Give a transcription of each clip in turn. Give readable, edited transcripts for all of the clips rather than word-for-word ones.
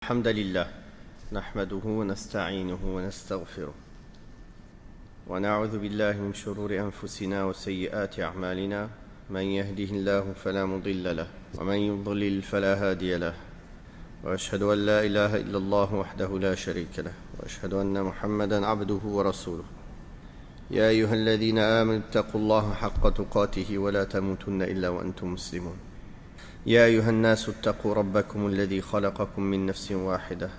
الحمد لله نحمده ونستعينه ونستغفره ونعوذ بالله من شرور أنفسنا وسيئات أعمالنا. من يهده الله فلا مضل له ومن يضلل فلا هادي له، وأشهد أن لا إله إلا الله وحده لا شريك له، وأشهد أن محمدًا عبده ورسوله. يا أيها الذين آمنوا اتقوا الله حق تقاته ولا تموتن إلا وأنتم مسلمون. يا أيها الناس اتقوا ربكم الذي خلقكم من نفس واحدة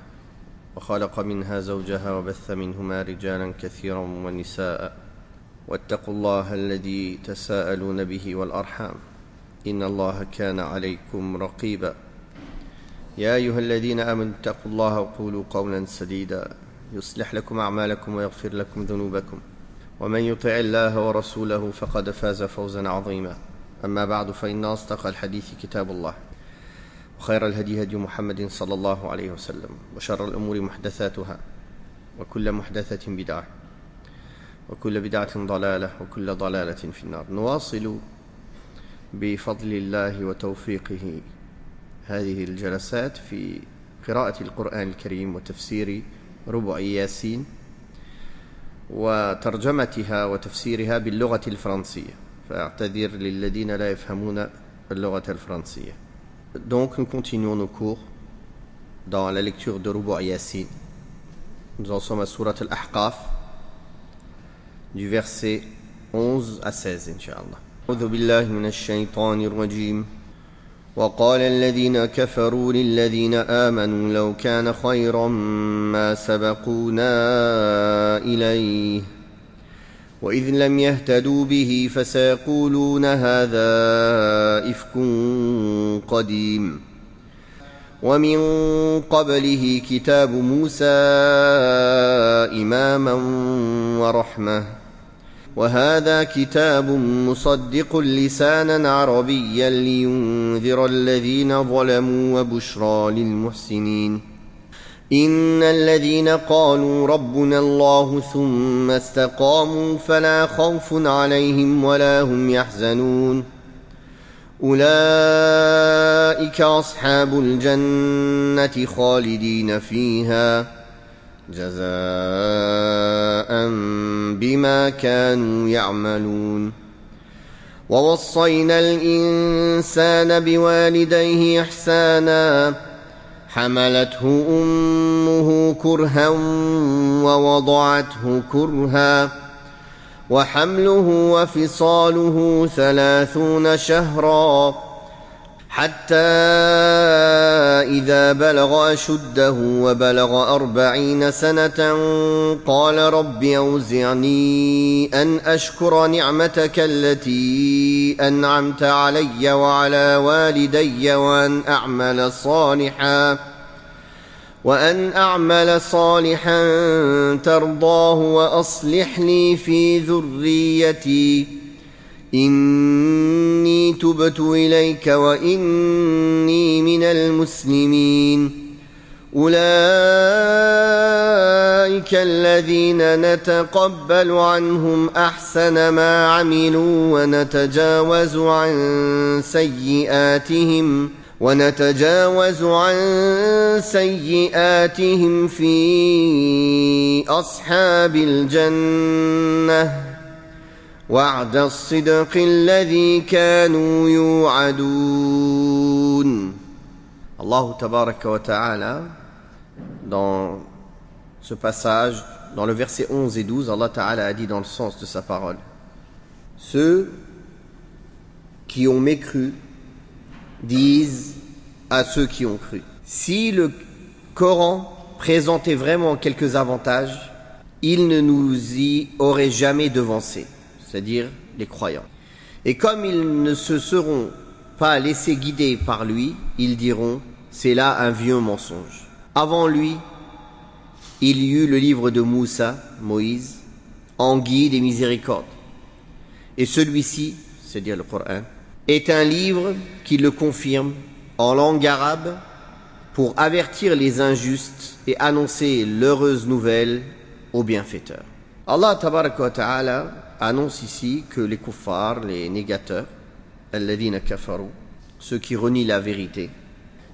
وخلق منها زوجها وبث منهما رجالا كثيرا ونساء، واتقوا الله الذي تساءلون به والأرحام إن الله كان عليكم رقيبا. يا أيها الذين آمنوا اتقوا الله وقولوا قولا سديدا يصلح لكم أعمالكم ويغفر لكم ذنوبكم، ومن يطع الله ورسوله فقد فاز فوزا عظيما. أما بعد، فإن أصدق الحديث كتاب الله، وخير الهدي هدي محمد صلى الله عليه وسلم، وشر الأمور محدثاتها، وكل محدثة بدعة، وكل بدعة ضلالة، وكل ضلالة في النار. نواصل بفضل الله وتوفيقه هذه الجلسات في قراءة القرآن الكريم وتفسير ربع ياسين وترجمتها وتفسيرها باللغة الفرنسية، فأعتذر للذين لا يفهمون اللغة الفرنسية. Donc nous continuons nos cours dans la lecture de Rubu' Yasin. Nous en sommes à Surat Al-Ahqaf du verset 11 à 16 Inch'Allah. أعوذ بالله من الشيطان الرجيم. وقال الذين كفروا للذين آمنوا لو كان خيرا ما سبقونا إليه وإذ لم يهتدوا به فسيقولون هذا إفك قديم. ومن قبله كتاب موسى إماما ورحمة، وهذا كتاب مصدق لسانا عربيا لينذر الذين ظلموا وبشرى للمحسنين. إن الذين قالوا ربنا الله ثم استقاموا فلا خوف عليهم ولا هم يحزنون. أولئك أصحاب الجنة خالدين فيها جزاء بما كانوا يعملون. ووصينا الإنسان بوالديه إحسانا حملته أمه كرها ووضعته كرها وحمله وفصاله 30 شهرا حتى إذا بلغ أشده وبلغ 40 سنة قال رب أوزعني أن أشكر نعمتك التي أنعمت علي وعلى والدي وأن أعمل صالحا ترضاه وأصلح لي في ذريتي إني تبت إليك وإني من المسلمين. أولئك الذين نتقبل عنهم أحسن ما عملوا ونتجاوز عن سيئاتهم في أصحاب الجنة وعد الصدق الذي كانوا يوعدون. Allah tabaraka wa ta'ala, dans ce passage, dans le verset 11 et 12, Allah ta'ala a dit dans le sens de sa parole: ceux qui ont mécru disent à ceux qui ont cru, si le Coran présentait vraiment quelques avantages, il ne nous y aurait jamais devancés, c'est-à-dire les croyants. Et comme ils ne se seront pas laissés guider par lui, ils diront: c'est là un vieux mensonge. Avant lui, il y eut le livre de Moussa, Moïse, en guide et miséricorde. Et celui-ci, c'est-à-dire le Coran, est un livre qui le confirme en langue arabe pour avertir les injustes et annoncer l'heureuse nouvelle aux bienfaiteurs. Allah tabaraka wa ta'ala annonce ici que les kuffars, les négateurs, alladhina kafaru, ceux qui renient la vérité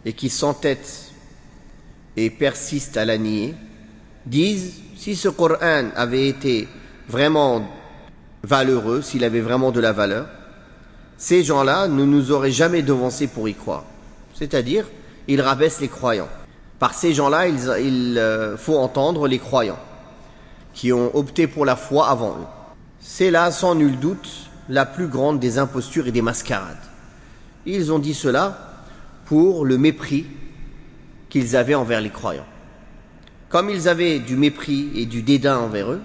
et qui s'entêtent et persistent à la nier, disent, si ce Coran avait été vraiment valeureux, s'il avait vraiment de la valeur, ces gens-là ne nous auraient jamais devancés pour y croire. C'est-à-dire, ils rabaissent les croyants. Par ces gens-là, il faut entendre les croyants qui ont opté pour la foi avant eux. C'est là, sans nul doute, la plus grande des impostures et des mascarades. Ils ont dit cela pour le mépris qu'ils avaient envers les croyants. Comme ils avaient du mépris et du dédain envers eux,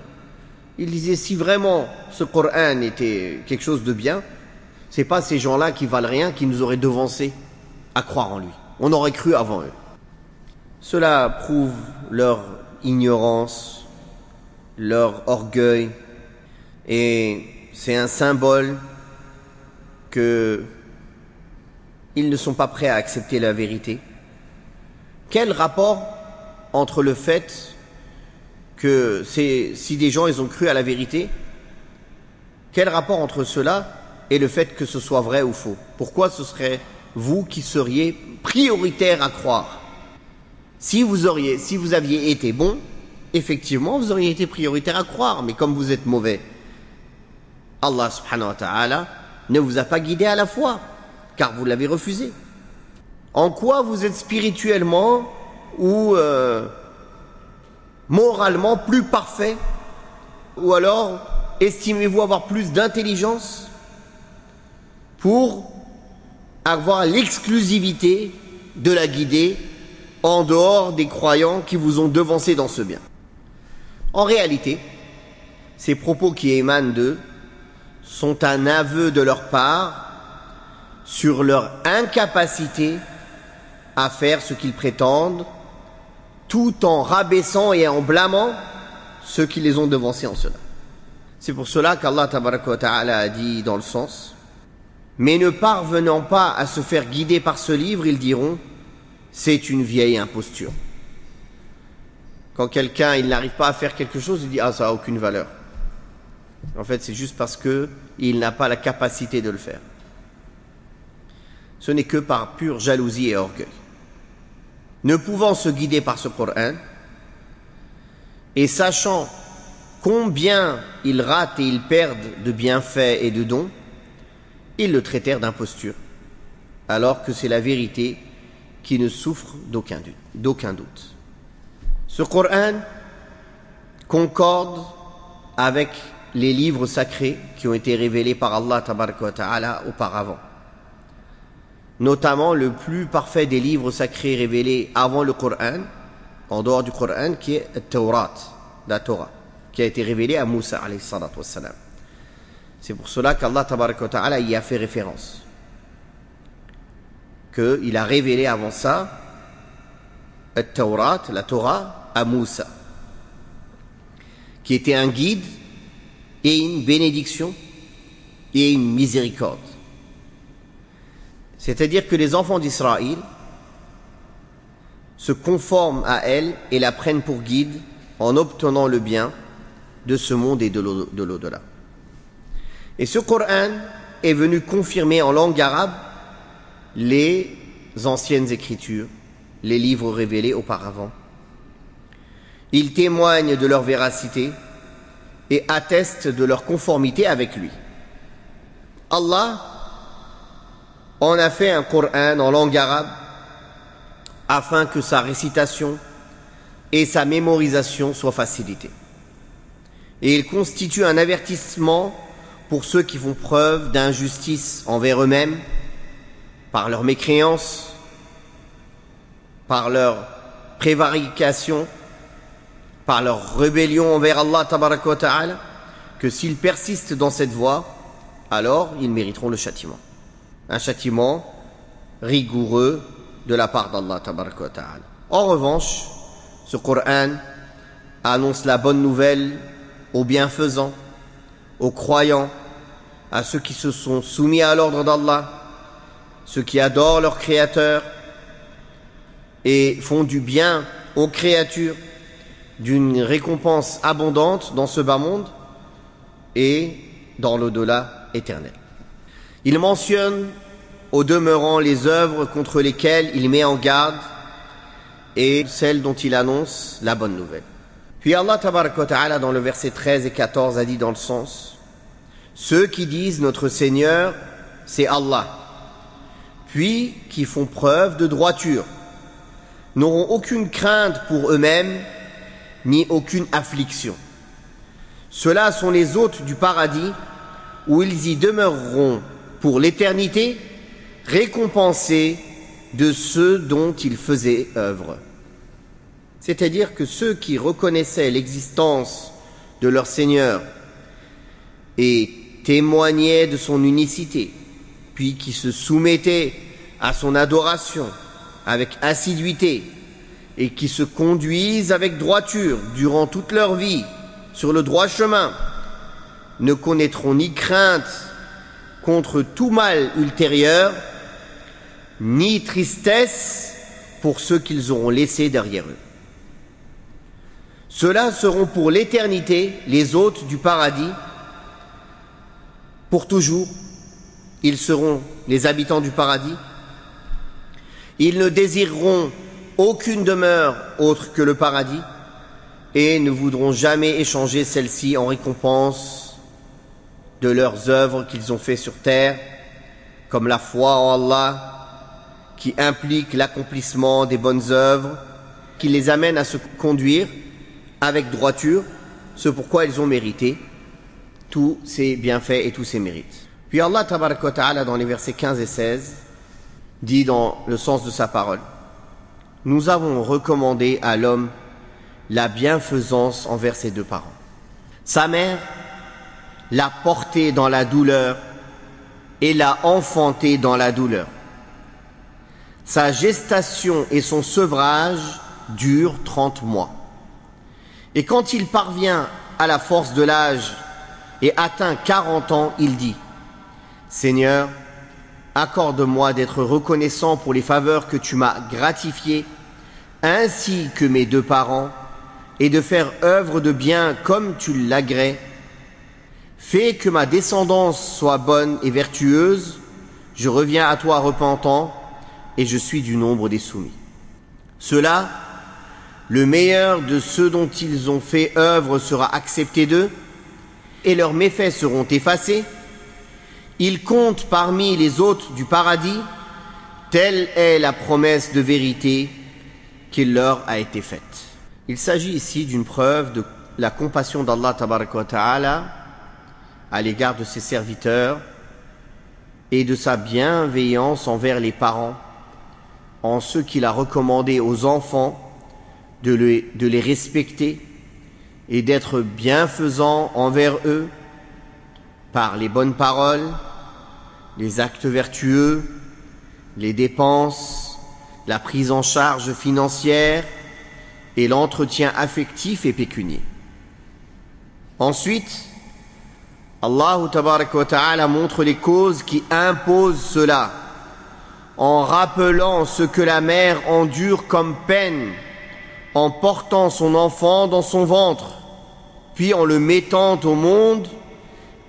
ils disaient, si vraiment ce Coran était quelque chose de bien, c'est pas ces gens-là qui valent rien qui nous auraient devancés à croire en lui. On aurait cru avant eux. Cela prouve leur ignorance, leur orgueil, et c'est un symbole que ils ne sont pas prêts à accepter la vérité. Quel rapport entre le fait que si des gens ils ont cru à la vérité, quel rapport entre cela et le fait que ce soit vrai ou faux? Pourquoi ce serait vous qui seriez prioritaire à croire? Si vous aviez été bon, effectivement, vous auriez été prioritaire à croire. Mais comme vous êtes mauvais, Allah subhanahu wa ta'ala ne vous a pas guidé à la foi, car vous l'avez refusé. En quoi vous êtes spirituellement ou moralement plus parfait? Ou alors, estimez-vous avoir plus d'intelligence pour avoir l'exclusivité de la guider en dehors des croyants qui vous ont devancé dans ce bien? En réalité, ces propos qui émanent d'eux sont un aveu de leur part sur leur incapacité à faire ce qu'ils prétendent, tout en rabaissant et en blâmant ceux qui les ont devancés en cela. C'est pour cela qu'Allah tabaraka wa ta'ala a dit dans le sens, mais ne parvenant pas à se faire guider par ce livre, ils diront, c'est une vieille imposture. Quand quelqu'un il n'arrive pas à faire quelque chose, il dit, ah, ça n'a aucune valeur. En fait, c'est juste parce qu'il n'a pas la capacité de le faire. Ce n'est que par pure jalousie et orgueil. Ne pouvant se guider par ce Coran, et sachant combien ils ratent et ils perdent de bienfaits et de dons, ils le traitèrent d'imposture, alors que c'est la vérité qui ne souffre d'aucun doute. Ce Coran concorde avec les livres sacrés qui ont été révélés par Allah tabaraka wa ta'ala auparavant. Notamment le plus parfait des livres sacrés révélés avant le Coran, en dehors du Coran, qui est la Torah, qui a été révélée à Moussa alayhi salatu wassalam. C'est pour cela qu'Allah tabaraka wa ta'ala y a fait référence. Qu'il a révélé avant ça la Torah à Moussa, qui était un guide et une bénédiction et une miséricorde. C'est-à-dire que les enfants d'Israël se conforment à elle et la prennent pour guide en obtenant le bien de ce monde et de l'au-delà. Et ce Coran est venu confirmer en langue arabe les anciennes écritures, les livres révélés auparavant. Il témoigne de leur véracité et atteste de leur conformité avec lui. Allah en a fait un Coran en langue arabe afin que sa récitation et sa mémorisation soient facilitées. Et il constitue un avertissement pour ceux qui font preuve d'injustice envers eux-mêmes, par leur mécréance, par leur prévarication, par leur rébellion envers Allah tabaraka wa ta'ala, que s'ils persistent dans cette voie, alors ils mériteront le châtiment. Un châtiment rigoureux de la part d'Allah tabaraka wa ta'ala. En revanche, ce Coran annonce la bonne nouvelle aux bienfaisants, aux croyants, à ceux qui se sont soumis à l'ordre d'Allah, ceux qui adorent leur Créateur et font du bien aux créatures, d'une récompense abondante dans ce bas monde et dans l'au-delà éternel. Il mentionne au demeurant les œuvres contre lesquelles il met en garde et celle dont il annonce la bonne nouvelle. Puis Allah tabaraka wa ta'ala dans le verset 13 et 14 a dit dans le sens: ceux qui disent notre Seigneur c'est Allah, puis qui font preuve de droiture, n'auront aucune crainte pour eux-mêmes ni aucune affliction. Ceux-là sont les hôtes du paradis où ils y demeureront pour l'éternité, récompensés de ceux dont ils faisaient œuvre. C'est-à-dire que ceux qui reconnaissaient l'existence de leur Seigneur et témoignaient de son unicité, puis qui se soumettaient à son adoration avec assiduité et qui se conduisent avec droiture durant toute leur vie sur le droit chemin, ne connaîtront ni crainte contre tout mal ultérieur, ni tristesse pour ceux qu'ils auront laissés derrière eux. Ceux-là seront pour l'éternité les hôtes du paradis. Pour toujours, ils seront les habitants du paradis. Ils ne désireront aucune demeure autre que le paradis et ne voudront jamais échanger celle-ci en récompense de leurs œuvres qu'ils ont fait sur terre, comme la foi en Allah, qui implique l'accomplissement des bonnes œuvres, qui les amène à se conduire avec droiture, ce pourquoi ils ont mérité tous ces bienfaits et tous ces mérites. Puis Allah tabaraka wa ta'ala dans les versets 15 et 16 dit dans le sens de sa parole: nous avons recommandé à l'homme la bienfaisance envers ses deux parents. Sa mère l'a porté dans la douleur et l'a enfanté dans la douleur. Sa gestation et son sevrage durent 30 mois. Et quand il parvient à la force de l'âge et atteint 40 ans, il dit: Seigneur, accorde-moi d'être reconnaissant pour les faveurs que tu m'as gratifiées, ainsi que mes deux parents, et de faire œuvre de bien comme tu l'agrées. Fais que ma descendance soit bonne et vertueuse, je reviens à toi repentant, et je suis du nombre des soumis. Ceux-là, le meilleur de ceux dont ils ont fait œuvre sera accepté d'eux, et leurs méfaits seront effacés. Ils comptent parmi les hôtes du paradis, telle est la promesse de vérité qui leur a été faite. Il s'agit ici d'une preuve de la compassion d'Allah tabaraka wa ta'ala à l'égard de ses serviteurs et de sa bienveillance envers les parents, en ce qu'il a recommandé aux enfants de les respecter et d'être bienfaisants envers eux par les bonnes paroles, les actes vertueux, les dépenses, la prise en charge financière et l'entretien affectif et pécunier. Ensuite, Allah tabaraka wa ta'ala montre les causes qui imposent cela, en rappelant ce que la mère endure comme peine en portant son enfant dans son ventre, puis en le mettant au monde,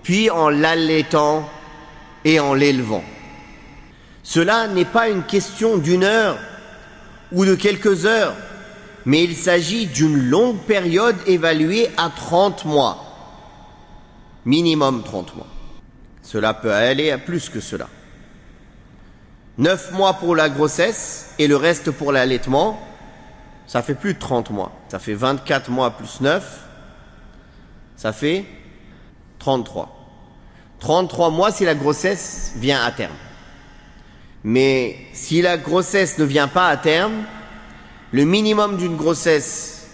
puis en l'allaitant et en l'élevant. Cela n'est pas une question d'une heure ou de quelques heures, mais il s'agit d'une longue période évaluée à 30 mois. Minimum 30 mois. Cela peut aller à plus que cela. 9 mois pour la grossesse et le reste pour l'allaitement, ça fait plus de 30 mois. Ça fait 24 mois plus 9, ça fait 33. 33 mois si la grossesse vient à terme. Mais si la grossesse ne vient pas à terme, le minimum d'une grossesse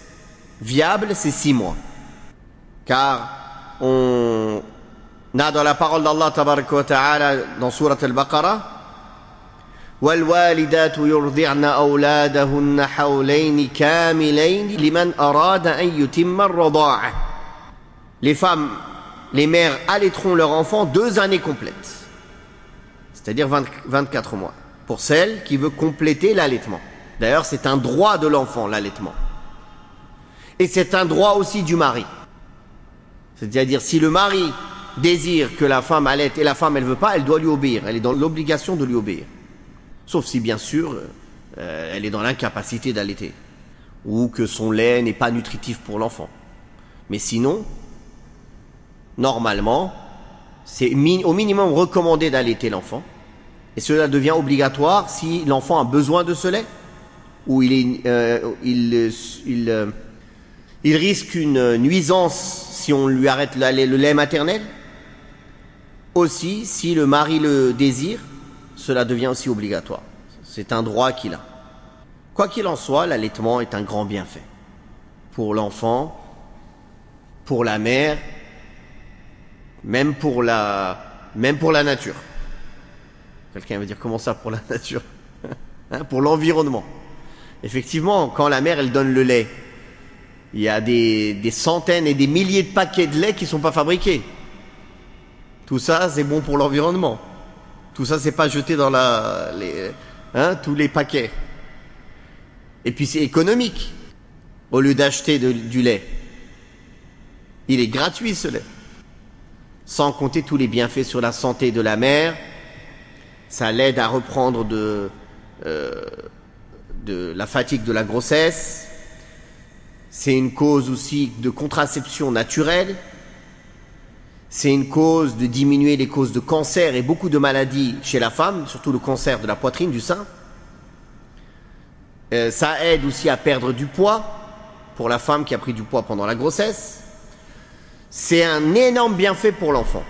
viable, c'est 6 mois. Car on a dans la parole d'Allah tabaraka wa ta'ala dans sourate al-Baqarah: وَالْوَالِدَاتُ يُرْضِعْنَ أَوْلَادَهُنَّ حَوْلَيْنِ كَامِلَيْنِ لِمَنْ أَرَادَ أَنْ يُتِمَّ الرَّضَاعَةَ. Les femmes, les mères allaiteront leur enfant 2 années complètes, c'est-à-dire 24 mois, pour celle qui veut compléter l'allaitement. D'ailleurs, c'est un droit de l'enfant, l'allaitement. Et c'est un droit aussi du mari. C'est-à-dire, si le mari désire que la femme allaite et la femme, elle veut pas, elle doit lui obéir. Elle est dans l'obligation de lui obéir. Sauf si, bien sûr, elle est dans l'incapacité d'allaiter, ou que son lait n'est pas nutritif pour l'enfant. Mais sinon, normalement, c'est au minimum recommandé d'allaiter l'enfant, et cela devient obligatoire si l'enfant a besoin de ce lait, ou il risque une nuisance si on lui arrête le lait maternel. Aussi, si le mari le désire, cela devient aussi obligatoire. C'est un droit qu'il a. Quoi qu'il en soit, l'allaitement est un grand bienfait pour l'enfant, pour la mère, même pour la nature. Quelqu'un veut dire comment ça pour la nature? Pour l'environnement. Effectivement, quand la mère elle donne le lait, il y a des centaines et des milliers de paquets de lait qui ne sont pas fabriqués. Tout ça, c'est bon pour l'environnement. Tout ça, c'est pas jeté dans tous les paquets. Et puis c'est économique. Au lieu d'acheter du lait, il est gratuit ce lait. Sans compter tous les bienfaits sur la santé de la mère. Ça l'aide à reprendre de la fatigue de la grossesse. C'est une cause aussi de contraception naturelle. C'est une cause de diminuer les causes de cancer et beaucoup de maladies chez la femme, surtout le cancer de la poitrine, du sein. Ça aide aussi à perdre du poids pour la femme qui a pris du poids pendant la grossesse. C'est un énorme bienfait pour l'enfant.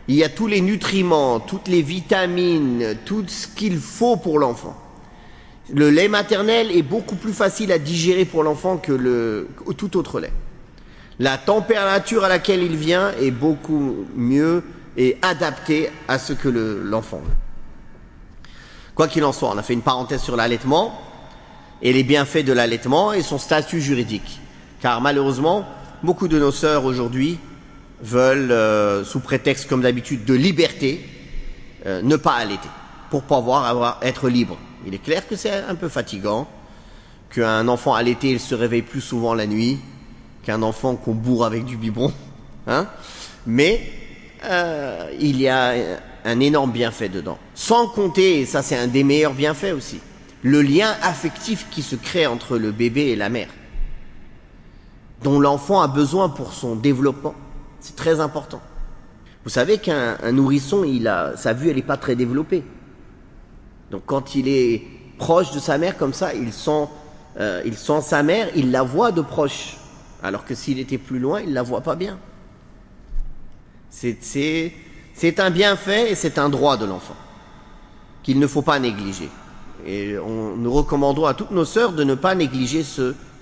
Il y a tous les nutriments, toutes les vitamines, tout ce qu'il faut pour l'enfant. Le lait maternel est beaucoup plus facile à digérer pour l'enfant que tout autre lait. La température à laquelle il vient est beaucoup mieux et adaptée à ce que l'enfant veut. Quoi qu'il en soit, on a fait une parenthèse sur l'allaitement et les bienfaits de l'allaitement et son statut juridique. Car malheureusement, beaucoup de nos sœurs aujourd'hui veulent, sous prétexte comme d'habitude de liberté, ne pas allaiter, pour pouvoir être libre. Il est clair que c'est un peu fatigant, qu'un enfant allaité il se réveille plus souvent la nuit qu'un enfant qu'on bourre avec du biberon, mais il y a un énorme bienfait dedans. Sans compter, et ça c'est un des meilleurs bienfaits aussi, le lien affectif qui se crée entre le bébé et la mère, dont l'enfant a besoin pour son développement. C'est très important. Vous savez qu'un nourrisson, sa vue elle n'est pas très développée. Donc quand il est proche de sa mère comme ça, il sent sa mère, il la voit de proche. Alors que s'il était plus loin, il ne la voit pas bien. C'est un bienfait et c'est un droit de l'enfant qu'il ne faut pas négliger. Et nous recommandons à toutes nos sœurs de ne pas négliger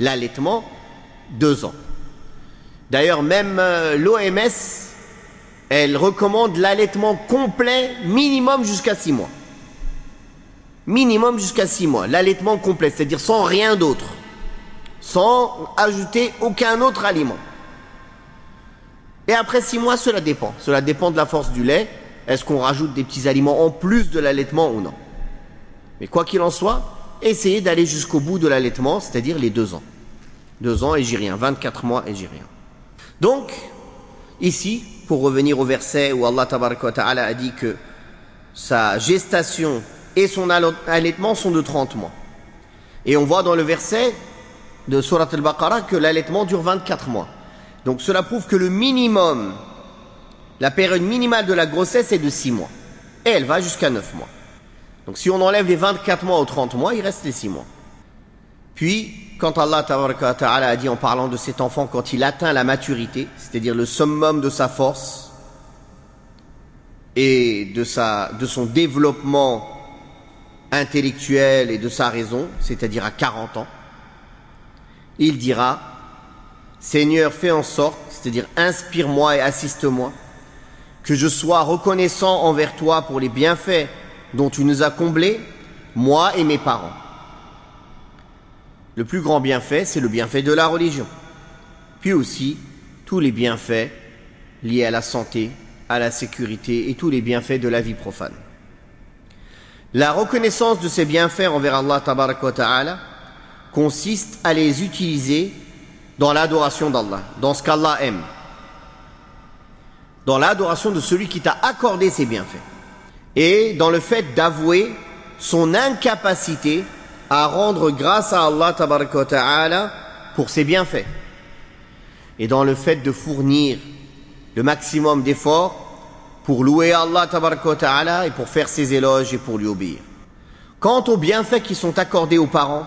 l'allaitement 2 ans. D'ailleurs, même l'OMS, elle recommande l'allaitement complet minimum jusqu'à 6 mois. Minimum jusqu'à 6 mois, l'allaitement complet, c'est-à-dire sans rien d'autre. Sans ajouter aucun autre aliment. Et après 6 mois, cela dépend. Cela dépend de la force du lait. Est-ce qu'on rajoute des petits aliments en plus de l'allaitement ou non? Mais quoi qu'il en soit, essayez d'aller jusqu'au bout de l'allaitement, c'est-à-dire les 2 ans. 2 ans et j'y rien, 24 mois et j'y rien. Donc, ici, pour revenir au verset où Allah tabaraka wa ta'ala a dit que sa gestation et son allaitement sont de 30 mois. Et on voit dans le verset de Surat al-Baqarah que l'allaitement dure 24 mois. Donc cela prouve que le minimum, la période minimale de la grossesse est de 6 mois. Et elle va jusqu'à 9 mois. Donc si on enlève les 24 mois aux 30 mois, il reste les 6 mois. Puis, quand Allah Ta'ala a dit en parlant de cet enfant, quand il atteint la maturité, c'est-à-dire le summum de sa force et de son développement intellectuel et de sa raison, c'est-à-dire à 40 ans, il dira, Seigneur, fais en sorte, c'est-à-dire inspire-moi et assiste-moi, que je sois reconnaissant envers toi pour les bienfaits dont tu nous as comblés, moi et mes parents. Le plus grand bienfait, c'est le bienfait de la religion. Puis aussi, tous les bienfaits liés à la santé, à la sécurité et tous les bienfaits de la vie profane. La reconnaissance de ces bienfaits envers Allah Tabaraka wa Ta'ala consiste à les utiliser dans l'adoration d'Allah, dans ce qu'Allah aime, dans l'adoration de celui qui t'a accordé ces bienfaits, et dans le fait d'avouer son incapacité à rendre grâce à Allah tabaraka wa ta'ala pour ses bienfaits et dans le fait de fournir le maximum d'efforts pour louer Allah tabaraka wa ta'ala et pour faire ses éloges et pour lui obéir. Quant aux bienfaits qui sont accordés aux parents,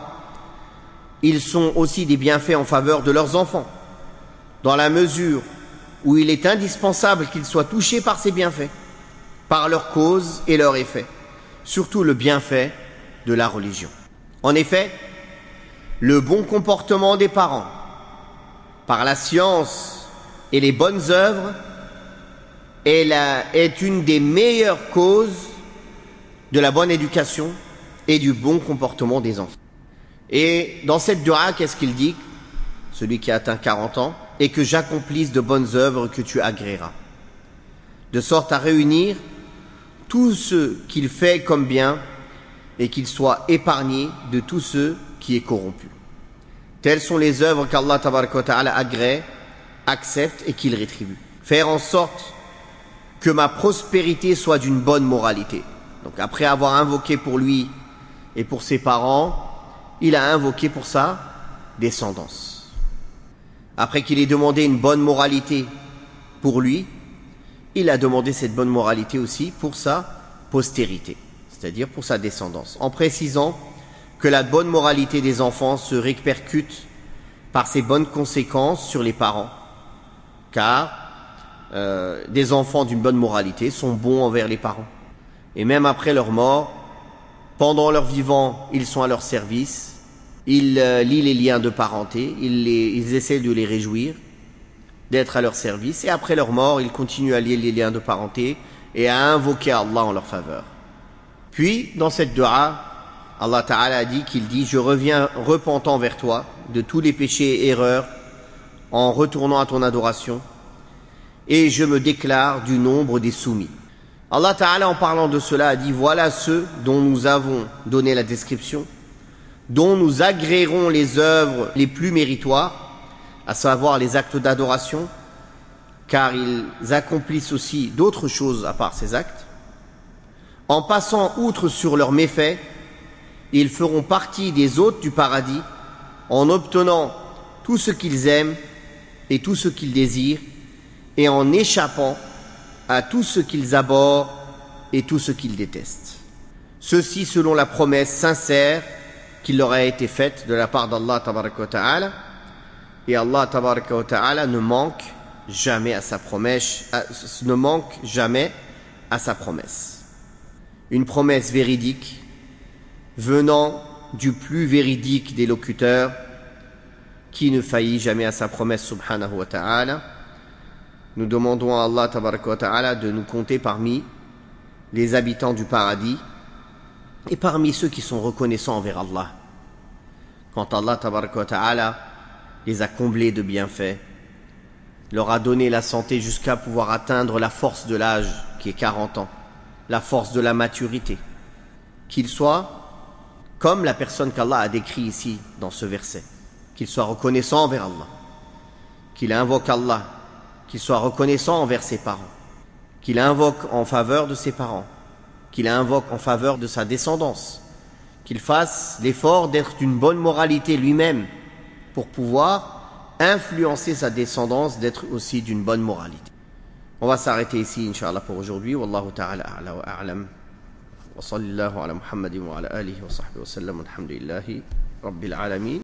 ils sont aussi des bienfaits en faveur de leurs enfants, dans la mesure où il est indispensable qu'ils soient touchés par ces bienfaits, par leur cause et leur effet, surtout le bienfait de la religion. En effet, le bon comportement des parents, par la science et les bonnes œuvres, est une des meilleures causes de la bonne éducation et du bon comportement des enfants. Et dans cette dua, qu'est-ce qu'il dit, celui qui a atteint 40 ans, et que j'accomplisse de bonnes œuvres que tu agréeras, de sorte à réunir tout ce qu'il fait comme bien et qu'il soit épargné de tout ce qui est corrompu. Telles sont les œuvres qu'Allah tabaraka wa ta'ala agrée, accepte et qu'il rétribue. Faire en sorte que ma prospérité soit d'une bonne moralité. Donc après avoir invoqué pour lui et pour ses parents, il a invoqué pour sa descendance. Après qu'il ait demandé une bonne moralité pour lui, il a demandé cette bonne moralité aussi pour sa postérité, c'est-à-dire pour sa descendance, en précisant que la bonne moralité des enfants se répercute par ses bonnes conséquences sur les parents, car des enfants d'une bonne moralité sont bons envers les parents. Et même après leur mort, pendant leur vivant, ils sont à leur service, ils lient les liens de parenté, ils essaient de les réjouir, d'être à leur service, et après leur mort, ils continuent à lier les liens de parenté et à invoquer Allah en leur faveur. Puis, dans cette dua, Allah Ta'ala a dit qu'il dit « Je reviens repentant vers toi de tous les péchés et erreurs en retournant à ton adoration, et je me déclare du nombre des soumis. » Allah Ta'ala, en parlant de cela, a dit « Voilà ceux dont nous avons donné la description, dont nous agréerons les œuvres les plus méritoires, à savoir les actes d'adoration, car ils accomplissent aussi d'autres choses à part ces actes. En passant outre sur leurs méfaits, ils feront partie des hôtes du paradis en obtenant tout ce qu'ils aiment et tout ce qu'ils désirent et en échappant à tout ce qu'ils abhorrent et tout ce qu'ils détestent. Ceci selon la promesse sincère qui leur a été faite de la part d'Allah tabaraka wa ta'ala. Et Allah tabaraka wa ta'ala ne manque jamais à sa promesse, Une promesse véridique venant du plus véridique des locuteurs qui ne faillit jamais à sa promesse subhanahu wa ta'ala. Nous demandons à Allah tabaraka wa ta'ala de nous compter parmi les habitants du paradis et parmi ceux qui sont reconnaissants envers Allah. Quand Allah tabaraka wa ta'ala les a comblés de bienfaits, leur a donné la santé jusqu'à pouvoir atteindre la force de l'âge qui est 40 ans, la force de la maturité, qu'ils soient comme la personne qu'Allah a décrit ici dans ce verset, qu'ils soient reconnaissants envers Allah, qu'il invoque Allah, qu'il soit reconnaissant envers ses parents, qu'il invoque en faveur de ses parents, qu'il invoque en faveur de sa descendance, qu'il fasse l'effort d'être d'une bonne moralité lui-même pour pouvoir influencer sa descendance d'être aussi d'une bonne moralité. On va s'arrêter ici, Inch'Allah, pour aujourd'hui. Wallahu ta'ala a'la wa a'lam. Wa sallallahu ala Muhammadin wa ala alihi wa sahbihi wa sallam. Alhamdulillahi Rabbil alamin.